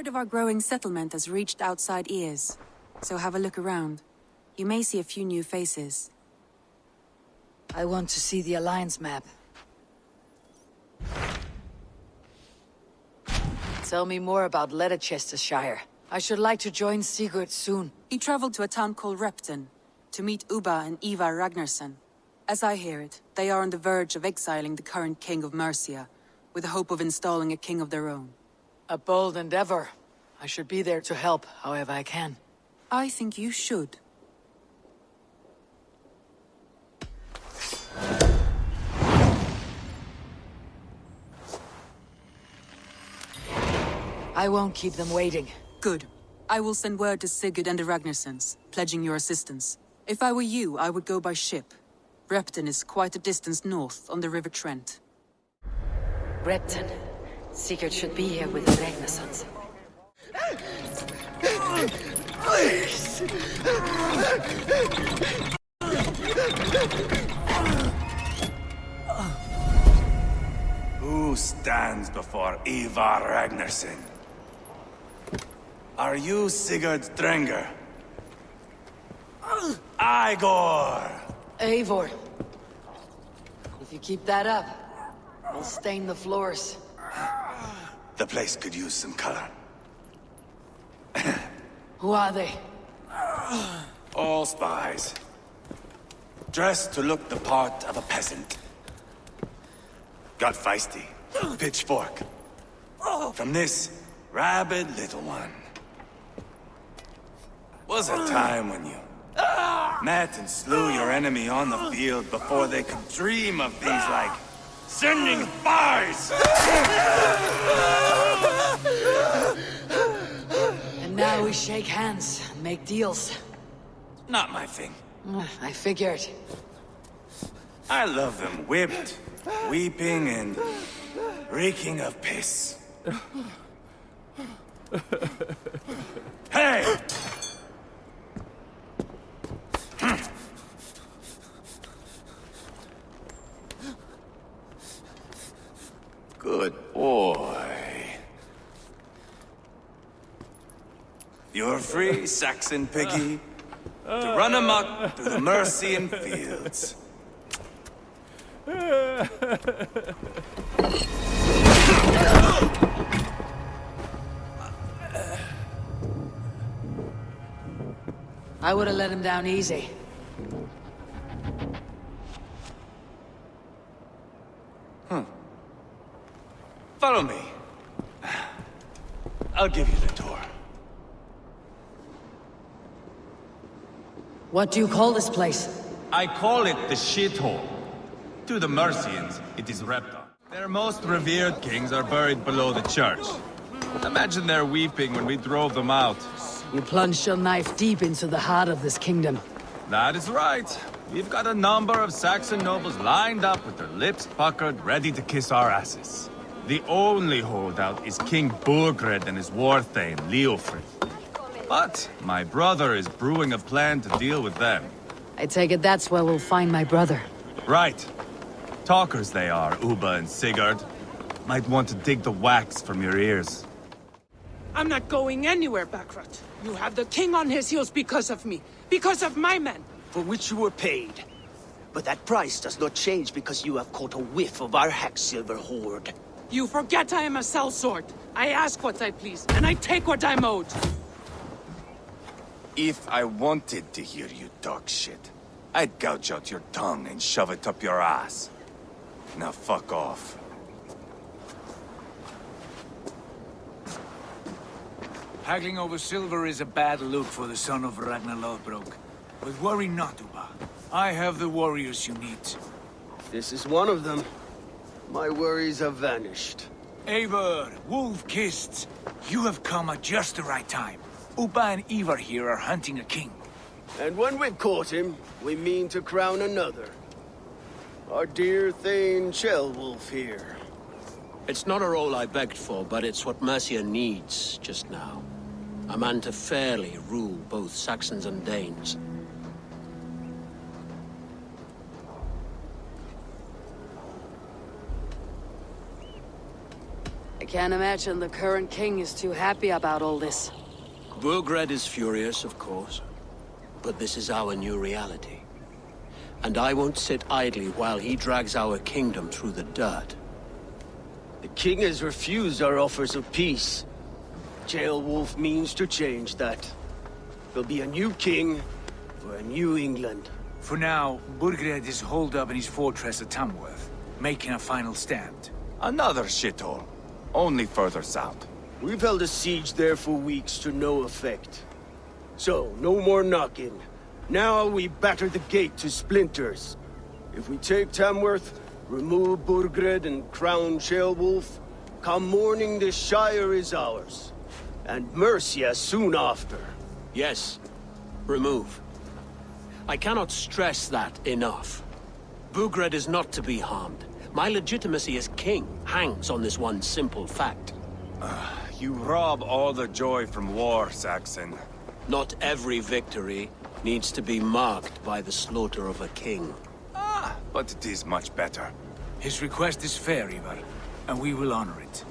Word of our growing settlement has reached outside ears, so have a look around. You may see a few new faces. I want to see the Alliance map. Tell me more about Leicestershire. I should like to join Sigurd soon. He traveled to a town called Repton, to meet Ubba and Ivar Ragnarsson. As I hear it, they are on the verge of exiling the current king of Mercia, with the hope of installing a king of their own. A bold endeavor. I should be there to help, however I can. I think you should. I won't keep them waiting. Good. I will send word to Sigurd and the Ragnarssons, pledging your assistance. If I were you, I would go by ship. Repton is quite a distance north, on the River Trent. Repton. Sigurd should be here with the Ragnarssons. Who stands before Ivar Ragnarsson? Are you Sigurd Drenger? Igor! Eivor. If you keep that up, I'll stain the floors. The place could use some color. Who are they? All spies. Dressed to look the part of a peasant. Got feisty. Pitchfork. From this rabid little one. Was a time when you met and slew your enemy on the field before they could dream of things like sending spies! And now we shake hands and make deals. Not my thing. I figured. I love them whipped, weeping, and reeking of piss. Hey! Good boy. You're free, Saxon piggy, to run amok through the Mercian fields. I would have let him down easy. Follow me. I'll give you the tour. What do you call this place? I call it the shithole. To the Mercians, it is Repton. Their most revered kings are buried below the church. Imagine their weeping when we drove them out. You plunged your knife deep into the heart of this kingdom. That is right. We've got a number of Saxon nobles lined up with their lips puckered, ready to kiss our asses. The only holdout is King Burgred and his war thane, Leofrid. But my brother is brewing a plan to deal with them. I take it that's where we'll find my brother. Right. Talkers they are, Ubba and Sigurd. Might want to dig the wax from your ears. I'm not going anywhere, Backrot. You have the king on his heels because of me. Because of my men. For which you were paid. But that price does not change because you have caught a whiff of our Hacksilver hoard. You forget I am a sellsword. I ask what I please, and I take what I'm owed. If I wanted to hear you talk shit, I'd gouge out your tongue and shove it up your ass. Now fuck off. Haggling over silver is a bad look for the son of Ragnar Lothbrok. But worry not, Ubba. I have the warriors you need. This is one of them. My worries have vanished. Eivor, wolf-kissed, you have come at just the right time. Ubba and Ivar here are hunting a king. And when we've caught him, we mean to crown another. Our dear Thane Shellwolf here. It's not a role I begged for, but it's what Mercia needs just now. A man to fairly rule both Saxons and Danes. I can't imagine the current king is too happy about all this. Burgred is furious, of course. But this is our new reality. And I won't sit idly while he drags our kingdom through the dirt. The king has refused our offers of peace. Ceolwulf means to change that. There'll be a new king for a new England. For now, Burgred is holed up in his fortress at Tamworth, making a final stand. Another shithole. Only further south. We've held a siege there for weeks to no effect. So, no more knocking. Now we batter the gate to splinters. If we take Tamworth, remove Burgred and crown Ceolwulf, come morning the Shire is ours. And Mercia soon after. Yes, remove. I cannot stress that enough. Burgred is not to be harmed. My legitimacy as king hangs on this one simple fact. You rob all the joy from war, Saxon. Not every victory needs to be marked by the slaughter of a king. But it is much better. His request is fair, Ivar, and we will honor it.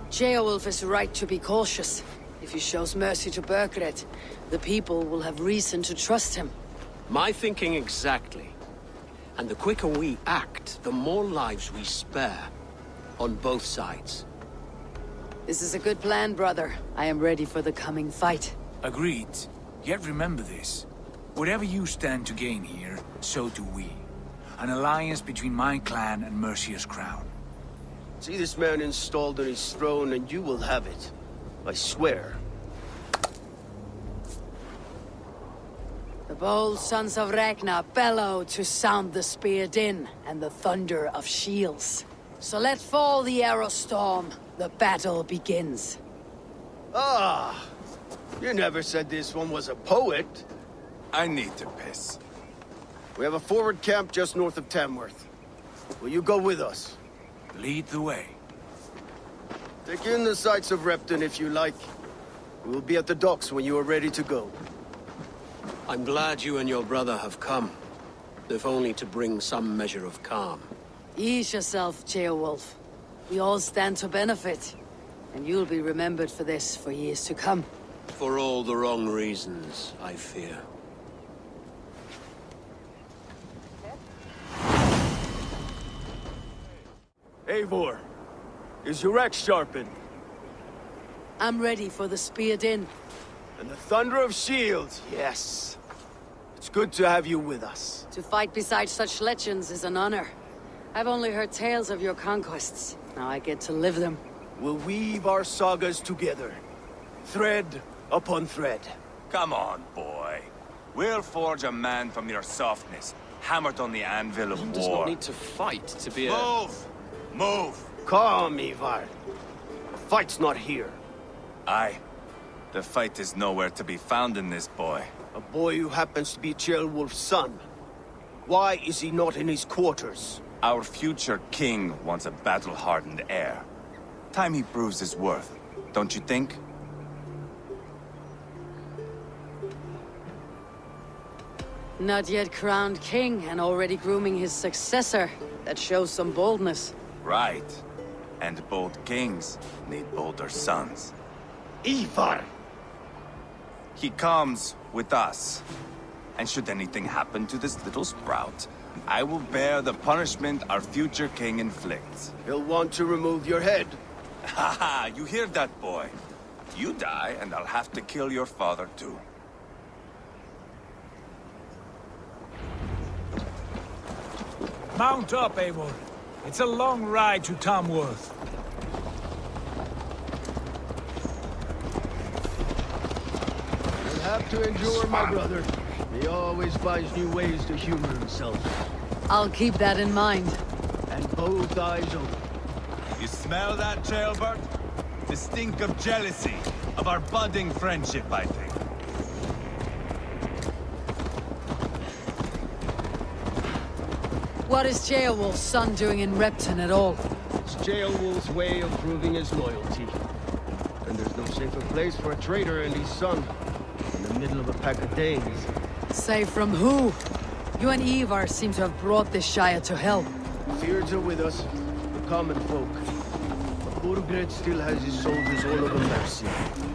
Ceolwulf is right to be cautious. If he shows mercy to Burgred, the people will have reason to trust him. My thinking exactly. And the quicker we act, the more lives we spare. On both sides. This is a good plan, brother. I am ready for the coming fight. Agreed. Yet remember this. Whatever you stand to gain here, so do we. An alliance between my clan and Mercia's crown. See this man installed on his throne and you will have it. I swear. The bold sons of Ragnar bellow to sound the spear din and the thunder of shields. So let fall the arrow storm. The battle begins. Ah! You never said this one was a poet. I need to piss. We have a forward camp just north of Tamworth. Will you go with us? Lead the way. Take in the sights of Repton if you like. We will be at the docks when you are ready to go. I'm glad you and your brother have come. If only to bring some measure of calm. Ease yourself, Ceolwulf. We all stand to benefit. And you'll be remembered for this for years to come. For all the wrong reasons, I fear. Eivor, is your axe sharpened? I'm ready for the spear din. And the thunder of shields, yes. It's good to have you with us. To fight beside such legends is an honor. I've only heard tales of your conquests. Now I get to live them. We'll weave our sagas together. Thread upon thread. Come on, boy. We'll forge a man from your softness, hammered on the anvil of One war. does not need to fight to be a... Move! Move! Calm, Ivar. The fight's not here. Aye. The fight is nowhere to be found in this boy. A boy who happens to be Ceolwulf's son. Why is he not in his quarters? Our future king wants a battle-hardened heir. Time he proves his worth, don't you think? Not yet crowned king and already grooming his successor. That shows some boldness. Right. And bold kings need bolder sons. Ivar! He comes with us. And should anything happen to this little sprout, I will bear the punishment our future king inflicts. He'll want to remove your head. Haha, you hear that, boy? You die, and I'll have to kill your father, too. Mount up, Eivor. It's a long ride to Tamworth. You'll have to endure, my brother. He always finds new ways to humor himself. I'll keep that in mind. And both eyes open. You smell that, Jailbird? The stink of jealousy, of our budding friendship, I think. What is Ceolwulf's son doing in Repton at all? It's Ceolwulf's way of proving his loyalty. And there's no safer place for a traitor and his son. In the middle of a pack of Danes. Safe from who? You and Ivar seem to have brought this Shire to hell. Fears are with us, the common folk. But Burgred still has his soldiers all over Mercia.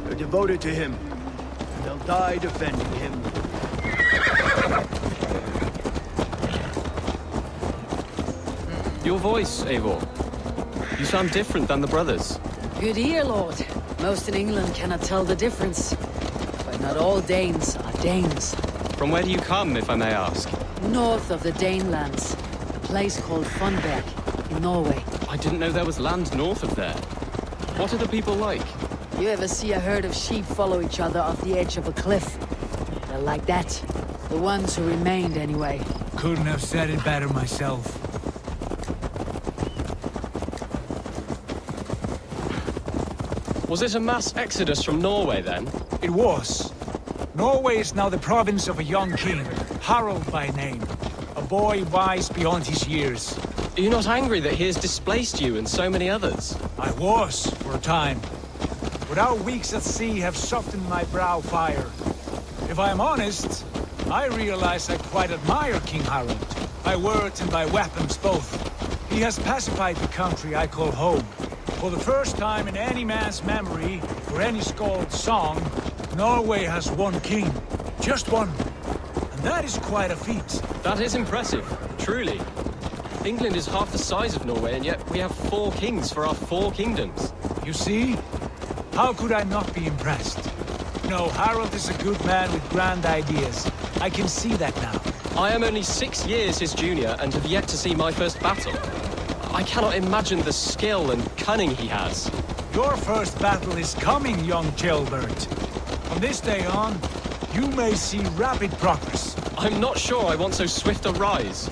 They're devoted to him, and they'll die defending him. Your voice, Eivor. You sound different than the brothers. Good ear, Lord. Most in England cannot tell the difference. But not all Danes are Danes. From where do you come, if I may ask? North of the Danelands, a place called Funberg, in Norway. I didn't know there was land north of there. What are the people like? You ever see a herd of sheep follow each other off the edge of a cliff? They're like that. The ones who remained, anyway. Couldn't have said it better myself. Was it a mass exodus from Norway, then? It was. Norway is now the province of a young king, Harald by name. A boy wise beyond his years. Are you not angry that he has displaced you and so many others? I was, for a time. But our weeks at sea have softened my brow fire. If I am honest, I realize I quite admire King Harald. By words and by weapons both. He has pacified the country I call home. For the first time in any man's memory, or any skald's song, Norway has one king. Just one. And that is quite a feat. That is impressive, truly. England is half the size of Norway, and yet we have 4 kings for our 4 kingdoms. You see? How could I not be impressed? No, Harald is a good man with grand ideas. I can see that now. I am only 6 years his junior and have yet to see my first battle. I cannot imagine the skill and cunning he has. Your first battle is coming, young jailbird. From this day on, you may see rapid progress. I'm not sure I want so swift a rise.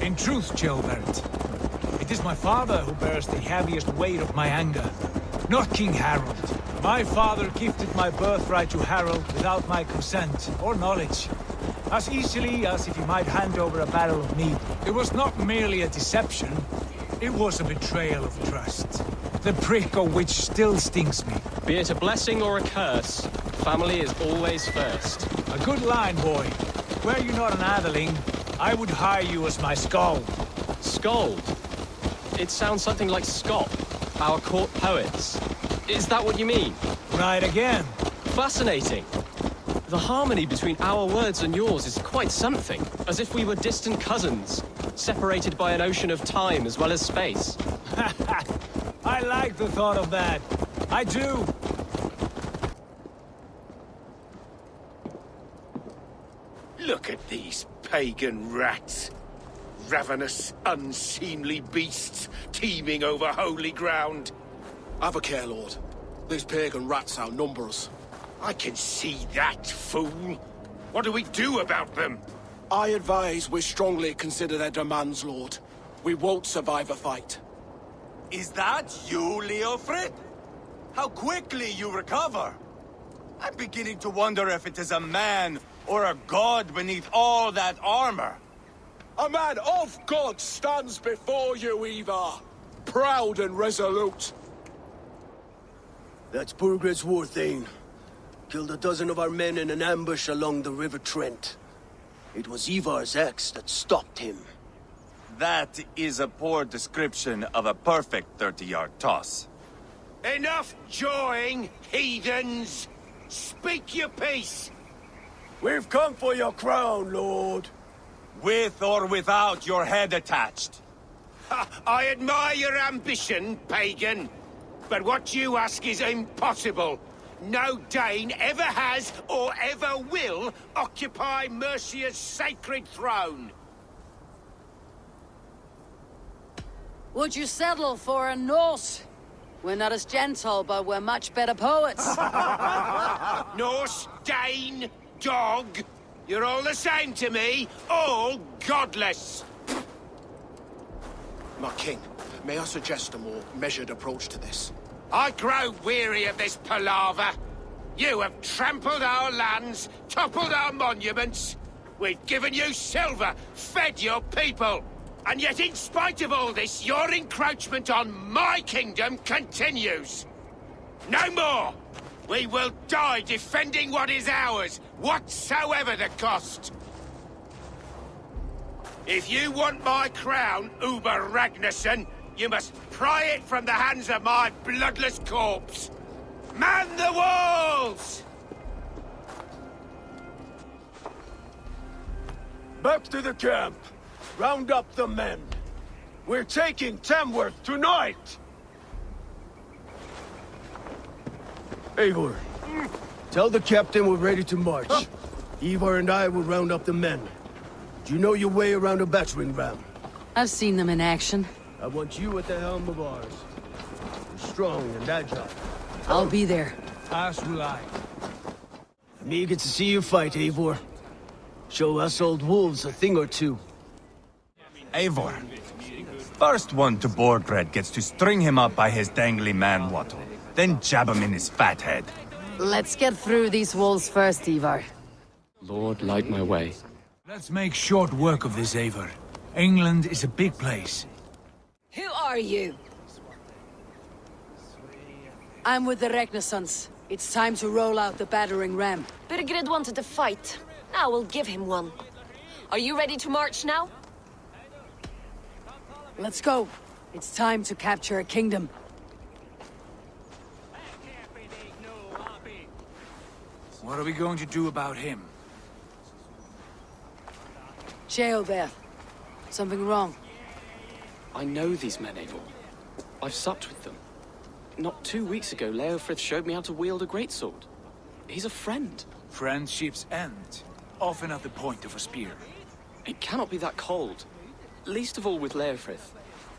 In truth, jailbird, it is my father who bears the heaviest weight of my anger, not King Harald. My father gifted my birthright to Harald without my consent or knowledge. As easily as if he might hand over a barrel of mead. It was not merely a deception, it was a betrayal of trust. The prick of which still stings me. Be it a blessing or a curse, family is always first. A good line, boy. Were you not an atheling, I would hire you as my skald. Skald? It sounds something like Scott, our court poets. Is that what you mean? Right again. Fascinating. The harmony between our words and yours is quite something. As if we were distant cousins, separated by an ocean of time as well as space. I like the thought of that. I do. Look at these pagan rats. Ravenous, unseemly beasts teeming over holy ground. Have a care, Lord. These pagan rats outnumber us. I can see that, fool. What do we do about them? I advise we strongly consider their demands, Lord. We won't survive a fight. Is that you, Leofrid? How quickly you recover! I'm beginning to wonder if it is a man or a god beneath all that armor. A man of God stands before you, Ivar. Proud and resolute. That's Burgred's war thane. Killed a dozen of our men in an ambush along the River Trent. It was Ivar's axe that stopped him. That is a poor description of a perfect 30-yard toss. Enough jawing, heathens! Speak your piece! We've come for your crown, Lord. With or without your head attached. Ha, I admire your ambition, pagan. But what you ask is impossible. No Dane ever has or ever will occupy Mercia's sacred throne. Would you settle for a Norse? We're not as gentle, but we're much better poets. Norse, Dane, dog. You're all the same to me. All godless. My king, may I suggest a more measured approach to this? I grow weary of this palaver. You have trampled our lands, toppled our monuments. We've given you silver, fed your people. And yet, in spite of all this, your encroachment on my kingdom continues. No more! We will die defending what is ours, whatsoever the cost. If you want my crown, Uber Ragnarsson, you must pry it from the hands of my bloodless corpse. Man the walls! Back to the camp. Round up the men. We're taking Tamworth tonight! Eivor, tell the captain we're ready to march. Ivar and I will round up the men. Do you know your way around a battering ram? I've seen them in action. I want you at the helm of ours. You're strong and agile. I'll be there. As will I. I'm eager to see you fight, Eivor. Show us old wolves a thing or two. Eivor. First one to Borgred gets to string him up by his dangly man-wattle, then jab him in his fat head. Let's get through these walls first, Ivar. Lord, light my way. Let's make short work of this, Eivor. England is a big place. Who are you? I'm with the Ragnarssons. It's time to roll out the battering ram. Birgrid wanted to fight. Now we'll give him one. Are you ready to march now? Let's go. It's time to capture a kingdom. What are we going to do about him? Sheobeth. Something wrong. I know these men, Eivor. I've supped with them. Not 2 weeks ago, Leofrith showed me how to wield a greatsword. He's a friend. Friendship's end. Often at the point of a spear. It cannot be that cold. Least of all with Leofrith.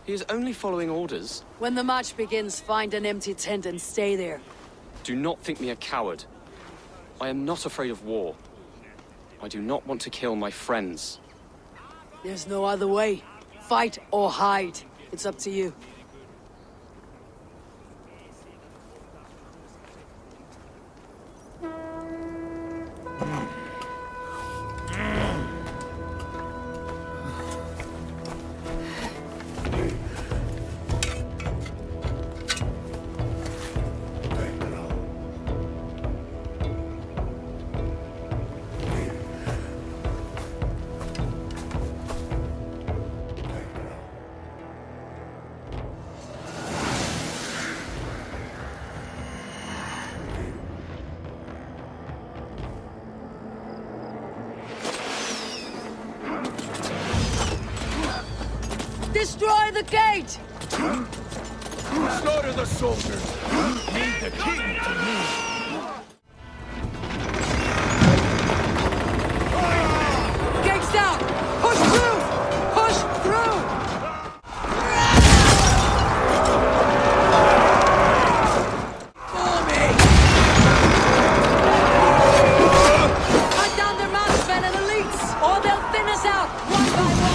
He is only following orders. When the march begins, find an empty tent and stay there. Do not think me a coward. I am not afraid of war. I do not want to kill my friends. There's no other way. Fight or hide. It's up to you. Destroy the gate! Slaughter the soldiers! Need the king to move! Gates down! Push through! Push through! For me! Cut down their mountsmen and elites, or they'll thin us out, one by one!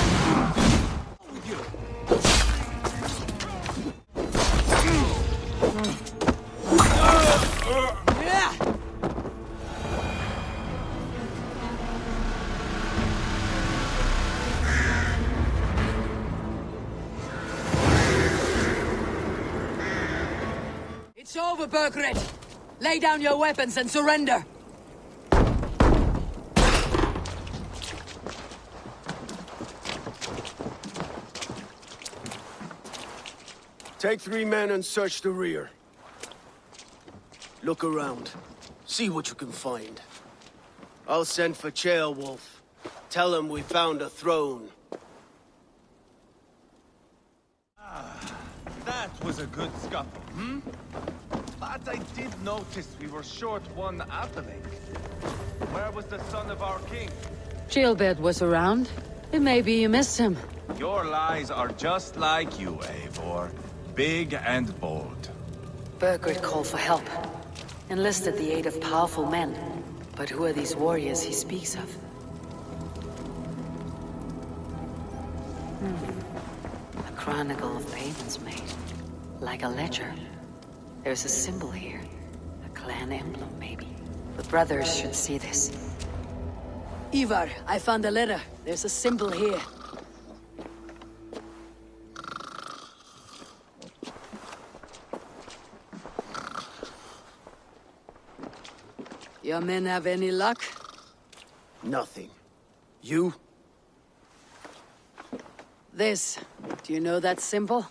It's over, Birgrid! Lay down your weapons and surrender! Take 3 men and search the rear. Look around. See what you can find. I'll send for Ceolwulf. Tell him we found a throne. That was a good scuffle, hmm? But I did notice we were short one atheling. Where was the son of our king? Sheobeth was around. It may be you missed him. Your lies are just like you, Eivor. Big and bold. Birgrid called for help. Enlisted the aid of powerful men. But who are these warriors he speaks of? A chronicle of payments made. Like a ledger. There's a symbol here. A clan emblem, maybe. The brothers should see this. Ivar, I found a letter. There's a symbol here. Your men have any luck? Nothing. You? This. Do you know that symbol?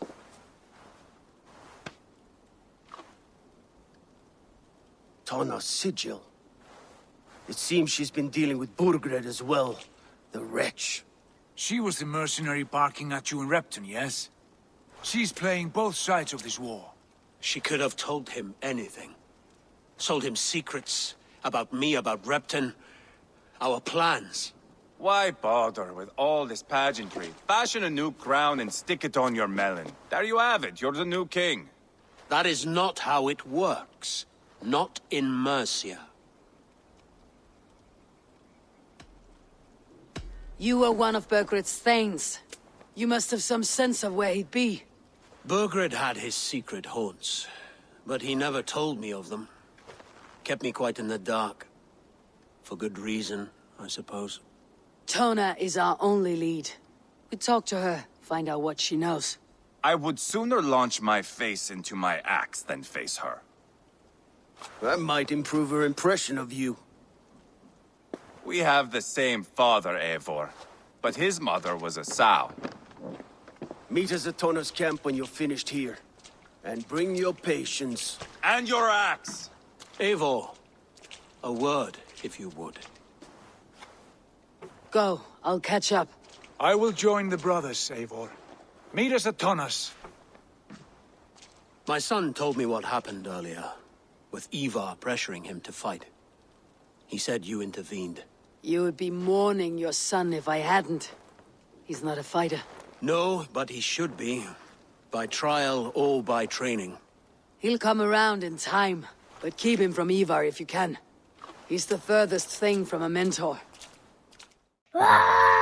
Tana's sigil. It seems she's been dealing with Burgred as well. The wretch. She was the mercenary barking at you in Repton, yes? She's playing both sides of this war. She could have told him anything. Sold him secrets about me, about Repton, our plans. Why bother with all this pageantry? Fashion a new crown and stick it on your melon. There you have it, you're the new king. That is not how it works. Not in Mercia. You were one of Burgred's thanes. You must have some sense of where he'd be. Burgred had his secret haunts, but he never told me of them. Kept me quite in the dark. For good reason, I suppose. Tona is our only lead. We talk to her, find out what she knows. I would sooner launch my face into my axe than face her. That might improve her impression of you. We have the same father, Eivor, but his mother was a sow. Meet us at Tona's camp when you're finished here. And bring your patience. And your axe! Eivor, a word, if you would. Go, I'll catch up. I will join the brothers, Eivor. Meet us at Tonnas. My son told me what happened earlier, with Ivar pressuring him to fight. He said you intervened. You would be mourning your son if I hadn't. He's not a fighter. No, but he should be. By trial or by training. He'll come around in time, but keep him from Ivar if you can. He's the furthest thing from a mentor. Ah!